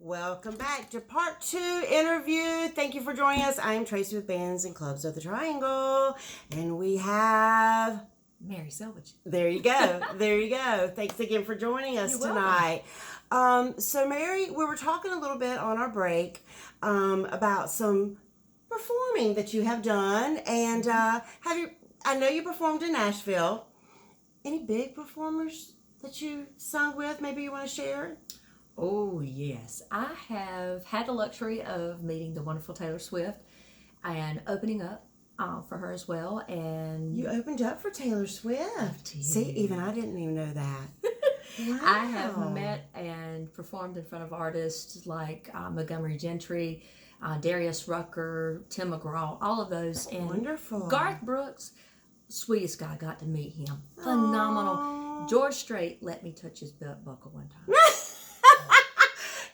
Welcome back to part 2 interview. Thank you for joining us. I'm Tracy with Bands and Clubs of the Triangle. And we have... Mary Selvidge. There you go. There you go. Thanks again for joining us tonight. So Mary, we were talking a little bit on our break about some performing that you have done. And I know you performed in Nashville. Any big performers that you sung with? Maybe you want to share? Oh, yes. I have had the luxury of meeting the wonderful Taylor Swift and opening up for her as well. And you opened up for Taylor Swift. See, even I didn't even know that. Wow. I have met and performed in front of artists like Montgomery Gentry, Darius Rucker, Tim McGraw, all of those. And wonderful. Garth Brooks, sweetest guy, got to meet him. Phenomenal. Aww. George Strait let me touch his belt buckle one time.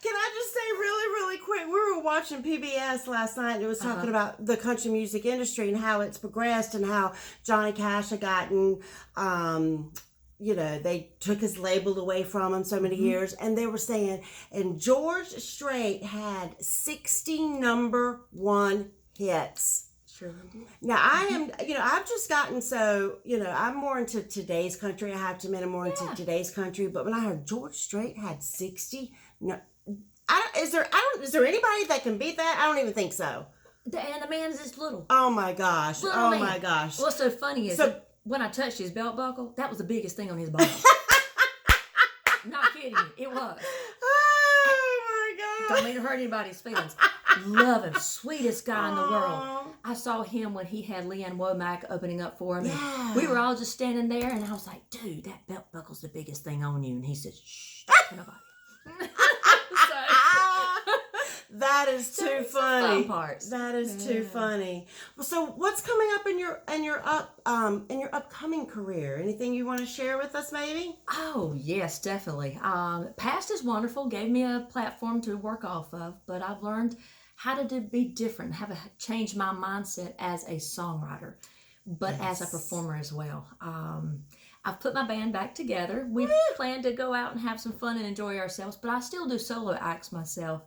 Can I just say really quick, we were watching PBS last night and it was talking about the country music industry and how it's progressed and how Johnny Cash had gotten, they took his label away from him so many years, and they were saying, and George Strait had 60 number 1 hits. Sure did. Now I am, I've just gotten so, I'm more into today's country. I have to admit I'm more into today's country. But when I heard George Strait had 60, is there anybody that can beat that? I don't even think so. And the man's just little. Oh my gosh. Little man. My gosh. What's so funny is when I touched his belt buckle, that was the biggest thing on his body. Not kidding you. It was. Oh my God. Don't mean to hurt anybody's feelings. Love him. Sweetest guy in the world. I saw him when he had Leanne Womack opening up for him. Yeah. And we were all just standing there, and I was like, dude, that belt buckle's the biggest thing on you. And he said, shh, don't tell nobody. That is too funny. Fun parts. That is too funny. Well, so what's coming up in your upcoming career? Anything you want to share with us, maybe? Oh yes, definitely. Past is wonderful. Gave me a platform to work off of, but I've learned how to be different. Change my mindset as a songwriter, but as a performer as well. I've put my band back together. We plan to go out and have some fun and enjoy ourselves, but I still do solo acts myself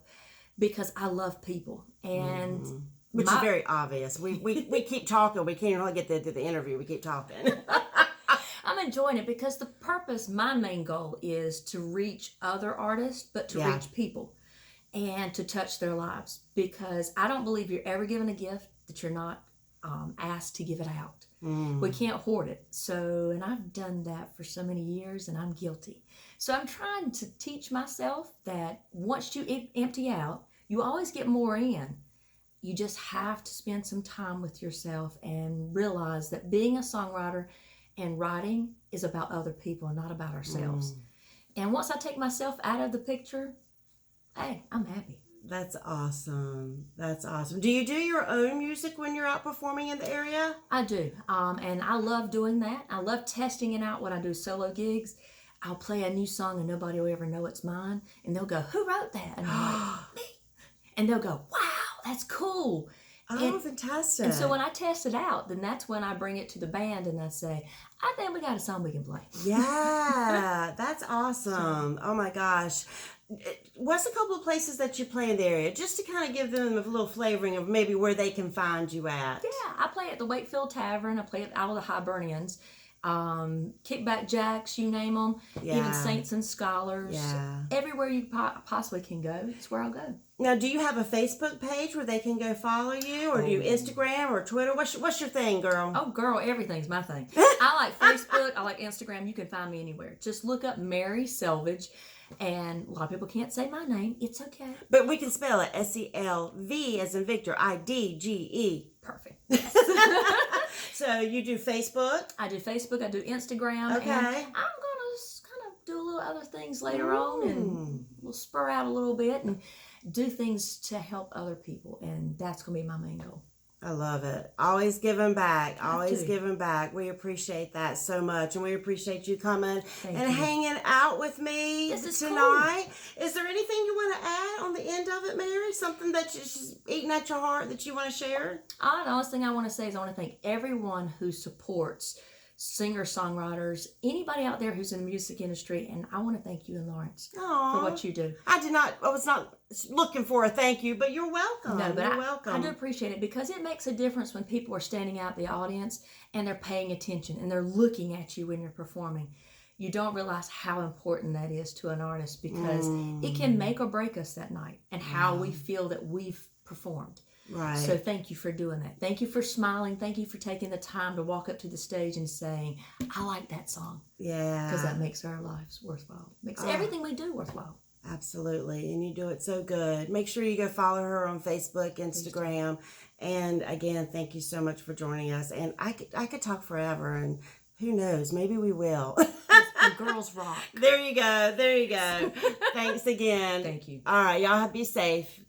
because I love people. And which is very obvious. We keep talking. We can't really get to the interview. We keep talking. I'm enjoying it because the purpose, my main goal is to reach other artists, but to reach people and to touch their lives, because I don't believe you're ever given a gift that you're not asked to give it out. We can't hoard it. So, and I've done that for so many years and I'm guilty. So I'm trying to teach myself that once you empty out, you always get more in. You just have to spend some time with yourself and realize that being a songwriter and writing is about other people and not about ourselves. And once I take myself out of the picture, hey, I'm happy. That's awesome. That's awesome. Do you do your own music when you're out performing in the area? I do. And I love doing that. I love testing it out when I do solo gigs. I'll play a new song and nobody will ever know it's mine. And they'll go, who wrote that? And I'm like, me. And they'll go, wow, that's cool. Fantastic. And so when I test it out, then that's when I bring it to the band and I say, I think we got a song we can play. Yeah, that's awesome. Oh my gosh. What's a couple of places that you play in the area, just to kind of give them a little flavoring of maybe where they can find you at? Yeah, I play at the Wakefield Tavern. I play at all the Hibernians. Kickback Jacks, you name them. Even Saints and Scholars. Yeah. Everywhere you possibly can go, it's where I'll go. Now, do you have a Facebook page where they can go follow you, or do you Instagram or Twitter? What's your thing, girl? Oh, girl, everything's my thing. I like Facebook. I like Instagram. You can find me anywhere. Just look up Mary Selvidge. And a lot of people can't say my name. It's okay. But we can spell it SELV as in Victor, IDGE. Perfect. Yes. So you do Facebook? I do Facebook. I do Instagram. Okay. And I'm going to kind of do a little other things later on, and we'll spur out a little bit and do things to help other people. And that's going to be my main goal. I love it. Always giving back. Always giving back. We appreciate that so much. And we appreciate you coming hanging out with me tonight. Cool. Is there anything you want to add on the end of it, Mary? Something that's just eating at your heart that you want to share? The honest thing I want to say is I want to thank everyone who supports singer-songwriters, anybody out there who's in the music industry. And I want to thank you and Lawrence Aww. for what you do. I was not looking for a thank you, but you're welcome. No, but you're welcome. I do appreciate it, because it makes a difference when people are standing out in the audience and they're paying attention and they're looking at you when you're performing. You don't realize how important that is to an artist, because it can make or break us that night and how we feel that we've performed. Right. So thank you for doing that. Thank you for smiling. Thank you for taking the time to walk up to the stage and saying, I like that song. Yeah. Because that makes our lives worthwhile. Makes everything we do worthwhile. Absolutely. And you do it so good. Make sure you go follow her on Facebook, Instagram. And again, thank you so much for joining us. And I could talk forever, and who knows, maybe we will. The girls rock. There you go. Thanks again. Thank you. All right, y'all be safe.